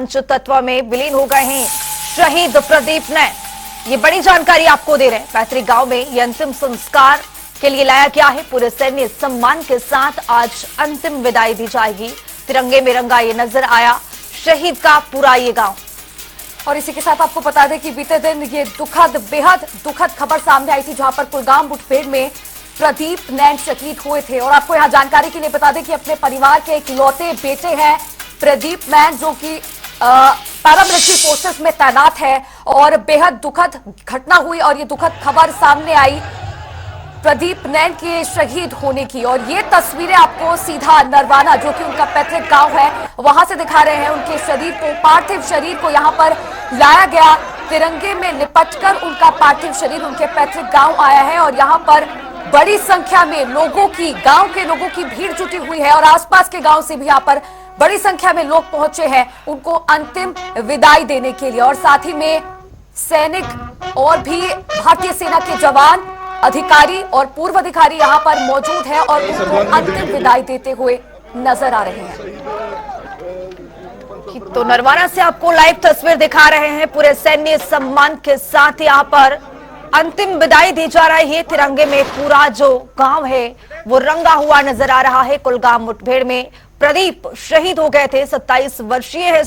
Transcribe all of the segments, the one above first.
पंच तत्व में विलीन हो गए हैं शहीद प्रदीप नैन। ये बड़ी जानकारी आपको दे रहे हैं। पैतृक गांव में ये अंतिम संस्कार के लिए लाया गया है। पूरे सैन्य सम्मान के साथ आज अंतिम विदाई दी जाएगी। तिरंगे में रंगा ये नजर आया शहीद का पूरा ये गांव। और इसी के साथ आपको बता दें कि बीते दिन ये बेहद दुखद खबर सामने आई थी, जहां पर कुलगाम मुठभेड़ में प्रदीप नैन शहीद हुए थे। और आपको यहां जानकारी के लिए बता दें कि अपने परिवार के इकलौते बेटे हैं प्रदीप नैन, जो कि पैरामिलिट्री फोर्सेस में तैनात है। और बेहद दुखद घटना हुई और ये दुखद खबर सामने आई प्रदीप नैन के शहीद होने की। और ये तस्वीरें आपको सीधा नरवाना, जो कि उनका पैतृक गांव है, वहां से दिखा रहे हैं। उनके शरीर को, पार्थिव शरीर को यहां पर लाया गया। तिरंगे में लिपटकर उनका पार्थिव शरीर उनके पैतृक गांव आया है। और यहां पर बड़ी संख्या में लोगों की, गांव के लोगों की भीड़ जुटी हुई है। और आसपास के गांव से भी यहां पर बड़ी संख्या में लोग पहुंचे हैं उनको अंतिम विदाई देने के लिए। और साथ ही में सैनिक और भी भारतीय सेना के जवान, अधिकारी और पूर्व अधिकारी यहां पर मौजूद हैं और उनको अंतिम विदाई देते हुए नजर आ रहे हैं। तो नरवाना से आपको लाइव तस्वीर दिखा रहे हैं। पूरे सैन्य सम्मान के साथ यहां पर अंतिम विदाई दी जा रही है। तिरंगे में पूरा जो गांव है वो रंगा हुआ नजर आ रहा है। कुलगाम मुठभेड़ में प्रदीप शहीद हो गए थे। 27 वर्षीय है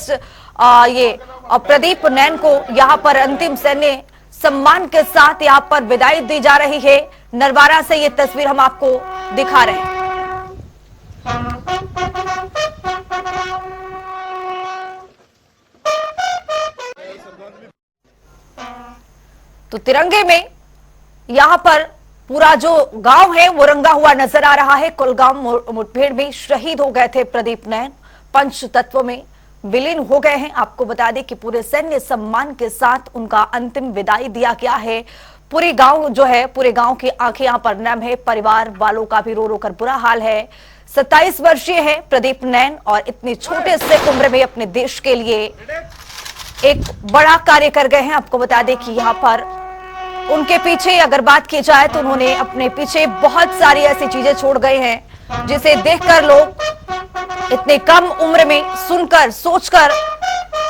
ये प्रदीप नैन को यहां पर अंतिम सैन्य सम्मान के साथ यहां पर विदाई दी जा रही है। नरवाना से ये तस्वीर हम आपको दिखा रहे हैं। तो तिरंगे में यहां पर पूरा जो गांव है वो रंगा हुआ नजर आ रहा है। कुलगाम मुठभेड़ में शहीद हो गए थे प्रदीप नैन, पंच तत्व में विलीन हो गए हैं। आपको बता दें कि पूरे सैन्य सम्मान के साथ उनका अंतिम विदाई दिया गया है। पूरे गांव जो है, पूरे गांव की आंखें यहां पर नम है। परिवार वालों का भी रो रो कर बुरा हाल है। 27 वर्षीय है प्रदीप नैन और इतनी छोटे से उम्र में अपने देश के लिए एक बड़ा कार्य कर गए हैं। आपको बता दें कि यहाँ पर उनके पीछे अगर बात की जाए तो उन्होंने अपने पीछे बहुत सारी ऐसी चीजें छोड़ गए हैं जिसे देखकर लोग इतने कम उम्र में सुनकर, सोचकर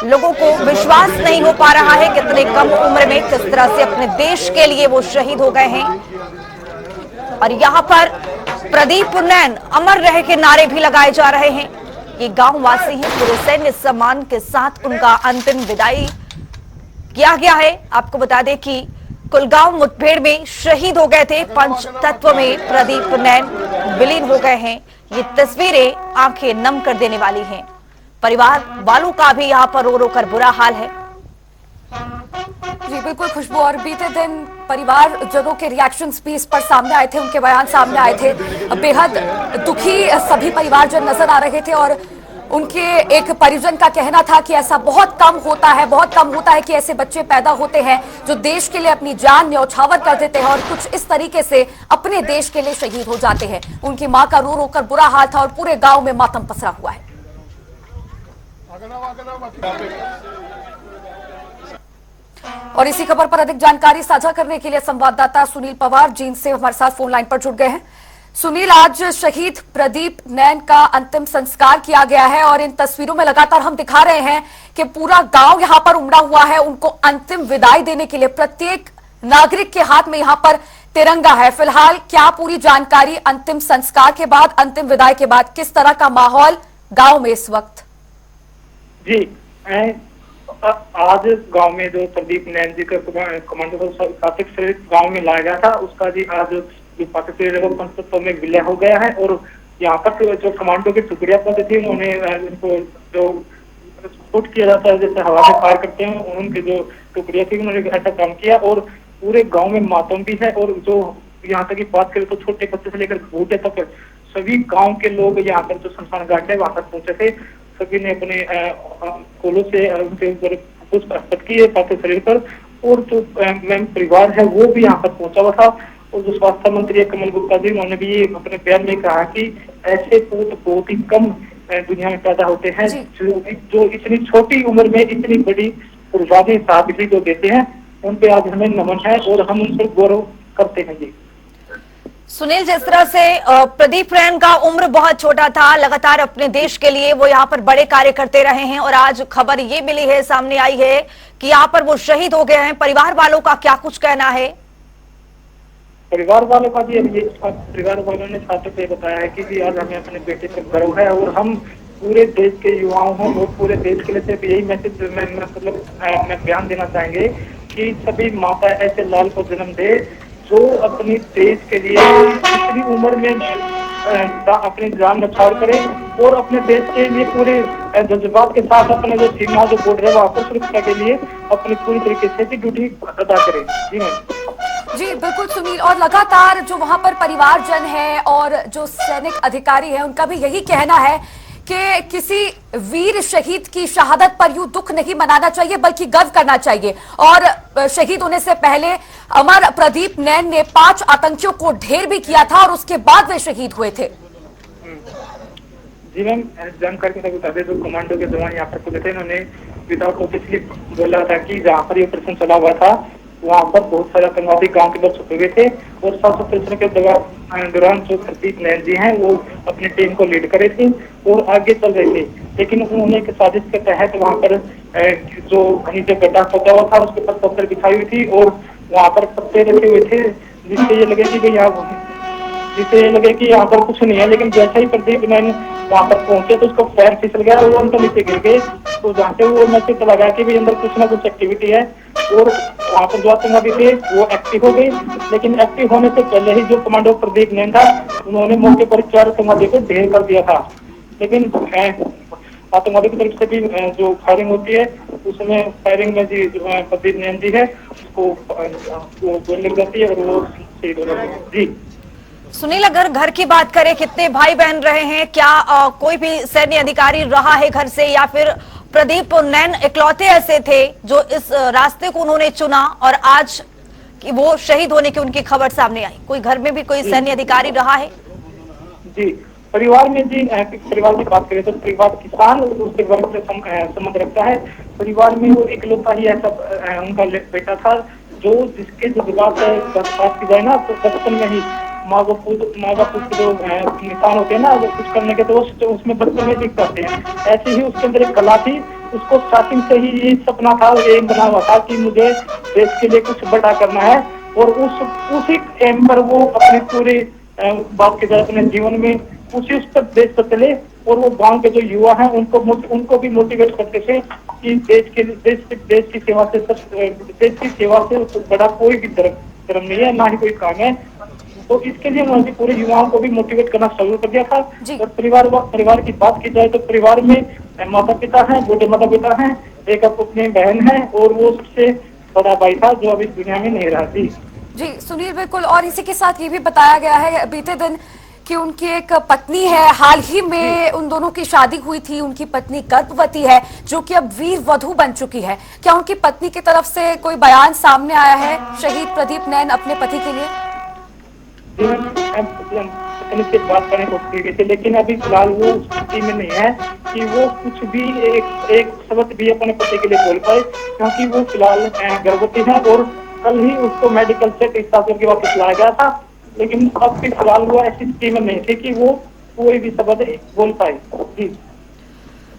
लोगों को विश्वास नहीं हो पा रहा है कि इतने कम उम्र में किस तरह से अपने देश के लिए वो शहीद हो गए हैं। और यहाँ पर प्रदीप नैन अमर रहे के नारे भी लगाए जा रहे हैं। ये गांव वासी हैं। पूरे सैन्य सम्मान के साथ उनका अंतिम विदाई किया गया है। आपको बता दें कि कुलगाम मुठभेड़ में शहीद हो गए थे। पंच तत्व में प्रदीप नैन विलीन हो गए हैं। ये तस्वीरें आंखें नम कर देने वाली हैं। परिवार वालों का भी यहाँ पर रो रो कर बुरा हाल है। जी बिल्कुल खुशबू। और बीते दिन परिवारजनों के रिएक्शंस भी इस पर सामने आए थे, उनके बयान सामने आए थे। बेहद दुखी सभी परिवारजन नजर आ रहे थे। और उनके एक परिजन का कहना था कि ऐसा बहुत कम होता है कि ऐसे बच्चे पैदा होते हैं जो देश के लिए अपनी जान न्यौछावर कर देते हैं और कुछ इस तरीके से अपने देश के लिए शहीद हो जाते हैं। उनकी मां का रो रो कर बुरा हाल था और पूरे गांव में मातम पसरा हुआ है। और इसी खबर पर अधिक जानकारी साझा करने के लिए संवाददाता सुनील पवार जींद से हमारे साथ फोन लाइन पर जुड़ गए हैं। सुनील, आज शहीद प्रदीप नैन का अंतिम संस्कार किया गया है और इन तस्वीरों में लगातार हम दिखा रहे हैं कि पूरा गांव यहां पर उमड़ा हुआ है उनको अंतिम विदाई देने के लिए। प्रत्येक नागरिक के हाथ में यहां पर तिरंगा है। फिलहाल क्या पूरी जानकारी अंतिम संस्कार के बाद, अंतिम विदाई के बाद किस तरह का माहौल गांव में इस वक्त? जी, आज गांव में जो प्रदीप नैन जी का कमांडो पार्थिव शरीर गांव में लाया गया था, उसका जी आज पार्थिव शरीर पंचतत्व में विलय हो गया है। और यहाँ पर जो कमांडो की टुकड़ियां पड़ती थी, उन्होंने इनको जो स्फोट किया जाता है, जैसे हवा में फायर करते हैं, उनकी जो टुकड़ियां थी उन्होंने ऐसा काम किया। और पूरे गाँव में मातम भी है। और जो यहाँ तक की बात करें तो छोटे बच्चे से लेकर बूढ़े तक सभी गाँव के लोग यहाँ पर जो शमशान घाट है वहां तक पहुंचे थे। सभी ने अपने फूलों से उनके ऊपर पुष्प अर्पित किए पार्थिव शरीर पर। और जो परिवार है वो भी यहाँ पर पहुंचा हुआ था। और जो स्वास्थ्य मंत्री कमल गुप्ता जी, उन्होंने भी अपने बयान में कहा कि ऐसे पूत बहुत ही कम दुनिया में पैदा होते हैं जो इतनी छोटी उम्र में इतनी बड़ी कुर्बानी साबिती जो देते हैं। उन पे आज हमें नमन है और हम उन पर गौरव करते हैं। जी सुनील, जिस तरह से प्रदीप नैन का उम्र बहुत छोटा था, लगातार अपने देश के लिए वो यहाँ पर बड़े कार्य करते रहे हैं और आज खबर ये मिली है, सामने आई है कि यहाँ पर वो शहीद हो गए हैं। परिवार वालों का क्या कुछ कहना है? परिवार वालों का भी अभी परिवार वालों ने साथ में बताया है कि जी आज हमें अपने बेटे पर गर्व है और हम पूरे देश के युवाओं हैं और पूरे देश के लिए सिर्फ यही मैसेज मैं बयान देना चाहेंगे कि सभी माता ऐसे लाल को जन्म दे जो अपनी देश के लिए इतनी उम्र में अपनी जान न्यौछावर करे और अपने देश के लिए पूरे जज्बात के साथ अपने जो सीमा जो बॉर्डर है वहाँ पर सुरक्षा के लिए अपनी पूरी तरीके से ड्यूटी अदा करे। जी मैम। जी बिल्कुल सुनील, और लगातार जो वहां पर परिवारजन है और जो सैनिक अधिकारी है उनका भी यही कहना है कि किसी वीर शहीद की शहादत पर यूं दुख नहीं मनाना चाहिए बल्कि गर्व करना चाहिए। और शहीद होने से पहले अमर प्रदीप नैन ने 5 आतंकियों को ढेर भी किया था और उसके बाद वे शहीद हुए थे। जी मैम, जानकारी के साथ बता दें जो कमांडो के जवान यहाँ पर खुले थे, उन्होंने विदाउट ऑफिशियली बोला था कि जहाँ पर ये ऑपरेशन चला हुआ था वहाँ पर बहुत सारे आतंकवादी गांव के लोग छुपे हुए थे और सर्च ऑपरेशन के दौरान जो प्रदीप नैन जी हैं वो अपनी टीम को लीड करे थे और आगे चल रहे थे। लेकिन उन्होंने एक साजिश के तहत वहाँ पर जो नीचे गड्ढा खोदा हुआ था उसके ऊपर पत्थर बिछाई हुई थी और वहाँ पर पत्ते रखे हुए थे जिससे ये लगे कि यहाँ पर कुछ नहीं है। लेकिन जैसे ही प्रदीप नैन वहाँ पर पहुंचे तो उसको पैर फिसल गया और वो अंदर नीचे गिर गए। तो जहाँ से वो मैसेज चला गया कि भाई अंदर कुछ ना कुछ एक्टिविटी है और वहाँ पर जो आतंकवादी थे वो एक्टिव हो गए। लेकिन एक्टिव होने से पहले ही जो कमांडो प्रदीप नैन था उन्होंने मौके पर 4 आतंकवादी को ढेर कर दिया था। लेकिन आतंकवादी की तरफ से भी जो फायरिंग होती है उसमें फायरिंग में जी प्रदीप नैन जी है उसको गोली लग जाती है और वो शहीद हो जाते हैं। जी सुनील, अगर घर की बात करें, कितने भाई बहन रहे हैं? क्या कोई भी सैन्य अधिकारी रहा है घर से, या फिर प्रदीप नैन इकलौते ऐसे थे जो इस रास्ते को उन्होंने चुना और आज कि वो शहीद होने की उनकी खबर सामने आई? कोई घर में भी कोई सैन्य अधिकारी रहा है? जी, परिवार में जी परिवार की बात करें तो परिवार किसान उसके वर्ग से संबंध रखता है। परिवार में वो इकलौता ही ऐसा उनका बेटा था जो जिसके जज्बात बात की जाए ना तो बचपन में ही माँ बाप के जो निशान होते हैं ना वो कुछ करने के तो उसमें बचपन में दिख जाते हैं। ऐसे ही उसके अंदर एक कला थी, उसको स्टार्टिंग से ही ये सपना था, एम बना हुआ था कि मुझे देश के लिए कुछ बड़ा करना है और उसी एम पर वो अपने पूरे बात के अपने जीवन में उसी उस पर देश पर चले और वो गांव के जो युवा हैं उनको भी मोटिवेट करते थे कि देश की सेवा से बड़ा कोई भी धर्म नहीं है, ना ही कोई काम है। तो इसके लिए उन्होंने पूरे युवाओं को भी मोटिवेट करना शुरू कर दिया था। और परिवार की बात की जाए तो परिवार में माता पिता हैं, छोटे माता पिता हैं, एक अपनी बहन है और वो सबसे बड़ा भाई था जो अभी दुनिया में नहीं रहा थी। जी सुनील बिल्कुल, और इसी के साथ ये भी बताया गया है बीते दिन कि उनकी एक पत्नी है, हाल ही में उन दोनों की शादी हुई थी, उनकी पत्नी गर्भवती है जो कि अब वीर वधू बन चुकी है। क्या उनकी पत्नी की तरफ से कोई बयान सामने आया है शहीद प्रदीप नैन अपने पति के लिए? से बात करने को थे, लेकिन अभी फिलहाल वो स्थिति में नहीं है कि वो कुछ भी एक शब्द भी अपने पति के लिए बोल पाए क्योंकि वो फिलहाल गर्भवती है और कल ही उसको मेडिकल से डिस्चार्ज करके वापस लाया गया था। लेकिन अब भी फिलहाल वो ऐसी स्थिति में नहीं थी कि वो कोई भी शब्द बोल पाए। जी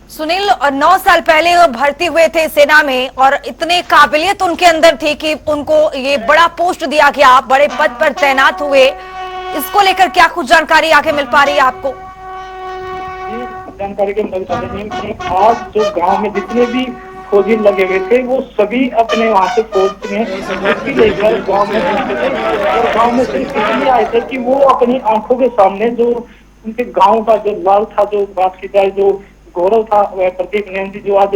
सुनील, 9 साल पहले वो भर्ती हुए थे सेना में और इतने काबिलियत उनके अंदर थी कि उनको ये बड़ा पोस्ट दिया गया, बड़े पद पर तैनात हुए। इसको लेकर क्या कुछ जानकारी आगे मिल पा रही है आपको? जानकारी के मुताबिक आज जो गांव में जितने भी फौजी लगे हुए थे वो सभी अपने वहाँ से फौज में लेकर गाँव में पहुंचे थे और गाँव में सिर्फ इसलिए आए थे कि वो अपनी आंखों के सामने जो उनके गाँव का जो लाल था, जो बात की जाए जो गौरव था, वह प्रदीप नैन जी जो आज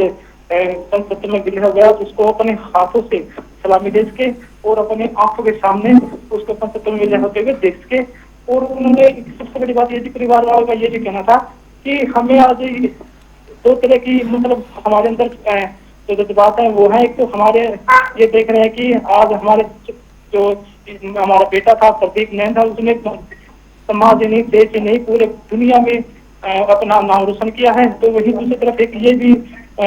संसद में विलीन हो गया, उसको अपने हाथों से सलामी दे के और अपने आंखों के सामने उसको संसद में विलीन होते हुए देख के। और उन्होंने सबसे बड़ी बात ये थी, परिवार वालों का ये भी कहना था कि हमें आज 2 तरह की मतलब हमारे अंदर जो जज्बात है वो है। एक तो हमारे ये देख रहे हैं कि आज हमारे जो हमारा बेटा था प्रदीप नैन था उसने समाज नहीं, देश नहीं, पूरे दुनिया में अपना नाम रोशन किया है। तो वही दूसरी तरफ एक ये भी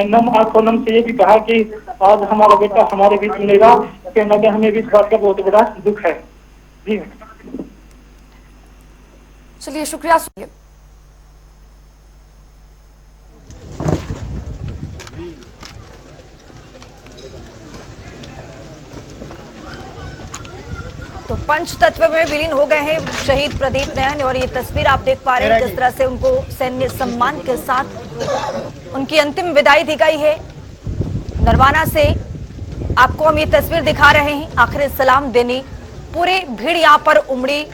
नम आंखों नम से ये भी कहा कि आज हमारा बेटा हमारे बीच मिलेगा, कहीं ना कहीं हमें भी इस बात का बहुत बड़ा दुख है। जी चलिए शुक्रिया। तो पंचतत्व में विलीन हो गए हैं शहीद प्रदीप नैन और ये तस्वीर आप देख पा रहे हैं किस तरह से उनको सैन्य सम्मान के साथ उनकी अंतिम विदाई दी गई है। नरवाना से आपको हम ये तस्वीर दिखा रहे हैं। आखिरी सलाम देने पूरी भीड़ यहाँ पर उमड़ी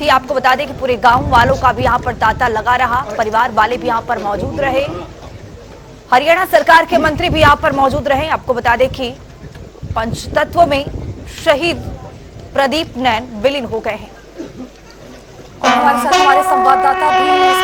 थी। आपको बता दें कि पूरे गांव वालों का भी यहाँ पर तांता लगा रहा, परिवार वाले भी यहाँ पर मौजूद रहे, हरियाणा सरकार के मंत्री भी यहाँ पर मौजूद रहे। आपको बता दें कि पंचतत्व में शहीद प्रदीप नैन विलीन हो गए हैं। और हमारे साथ हमारे संवाददाता भी इस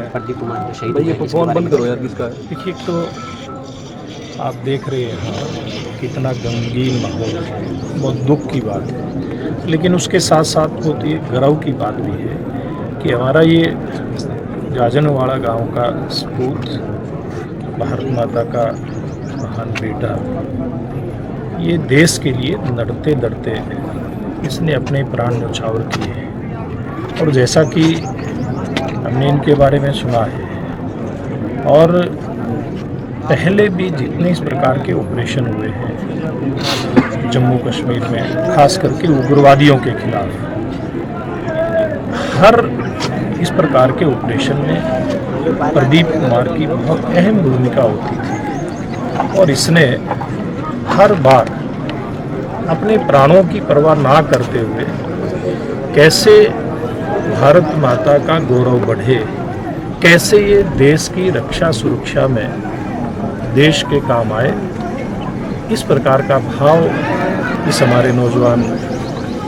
प्रदीप कुमार शहीद ये फोन बंद करो यार किसका। देखिए तो आप देख रहे हैं कितना गमगीन माहौल है, बहुत दुख की बात है, लेकिन उसके साथ साथ बहुत ही गर्व की बात भी है कि हमारा ये जाजनवाड़ा गांव का सपूत, भारत माता का महान बेटा, ये देश के लिए लड़ते लड़ते इसने अपने प्राण न्यौछावर किए हैं। और जैसा कि हमने इनके बारे में सुना है और पहले भी जितने इस प्रकार के ऑपरेशन हुए हैं जम्मू कश्मीर में, खास करके उग्रवादियों के खिलाफ, हर इस प्रकार के ऑपरेशन में प्रदीप कुमार की बहुत अहम भूमिका होती थी और इसने हर बार अपने प्राणों की परवाह ना करते हुए कैसे भारत माता का गौरव बढ़े, कैसे ये देश की रक्षा सुरक्षा में देश के काम आए, इस प्रकार का भाव इस हमारे नौजवान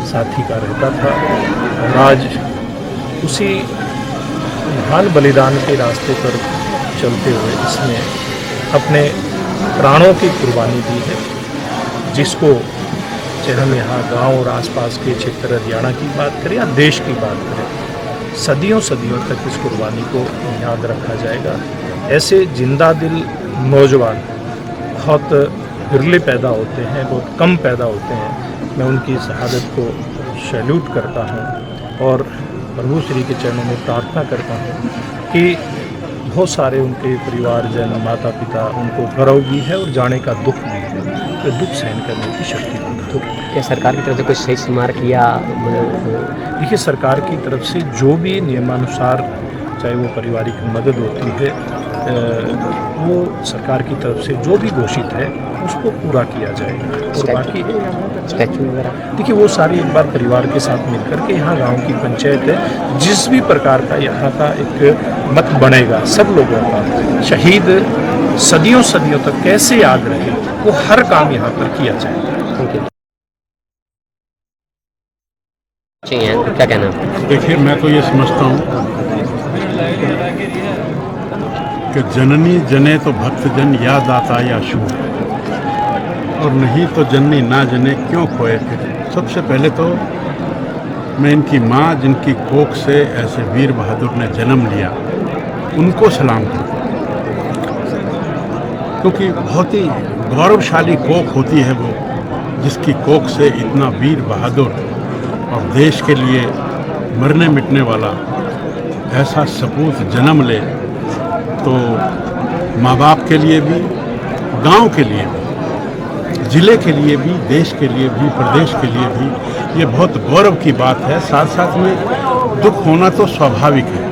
साथी का रहता था। और आज उसी महान बलिदान के रास्ते पर चलते हुए इसने अपने प्राणों की कुर्बानी दी है, जिसको चाहे हम यहाँ गांव और आसपास के क्षेत्र हरियाणा की बात करें या देश की बात करें, सदियों सदियों तक इस कुर्बानी को याद रखा जाएगा। ऐसे जिंदा दिल नौजवान बहुत विरले पैदा होते हैं, बहुत कम पैदा होते हैं। मैं उनकी शहादत को सैल्यूट करता हूँ और प्रभु श्री के चरणों में प्रार्थना करता हूँ कि बहुत सारे उनके परिवारजन, माता पिता, उनको गर्व भी है और जाने का दुख भी है, तो दुख सहन करने की शक्ति होगी। तो क्या सरकार की तरफ से कुछ सही स्मारक या देखिए, सरकार की तरफ से जो भी नियमानुसार, चाहे वो पारिवारिक मदद होती है, वो सरकार की तरफ से जो भी घोषित है उसको पूरा किया जाएगा। और बाकी स्टैचू वगैरह, देखिए वो सारी एक बार परिवार के साथ मिलकर के यहाँ गांव की पंचायत है, जिस भी प्रकार का यहाँ का एक मत बनेगा सब लोगों का, शहीद सदियों सदियों तक कैसे याद रहे, वो हर काम यहाँ पर किया जाएगा। क्या कहना है? देखिए, मैं तो ये समझता हूँ कि जननी जने तो भक्तजन याद आता या शूर, और नहीं तो जननी ना जने क्यों खोए फिर। सबसे पहले तो मैं इनकी माँ, जिनकी कोख से ऐसे वीर बहादुर ने जन्म लिया, उनको सलाम करता हूँ, क्योंकि बहुत ही गौरवशाली कोख होती है वो, जिसकी कोख से इतना वीर बहादुर और देश के लिए मरने मिटने वाला ऐसा सपूत जन्म ले। तो माँ बाप के लिए भी, गांव के लिए भी, जिले के लिए भी, देश के लिए भी, प्रदेश के लिए भी ये बहुत गौरव की बात है। साथ साथ में दुख होना तो स्वाभाविक है,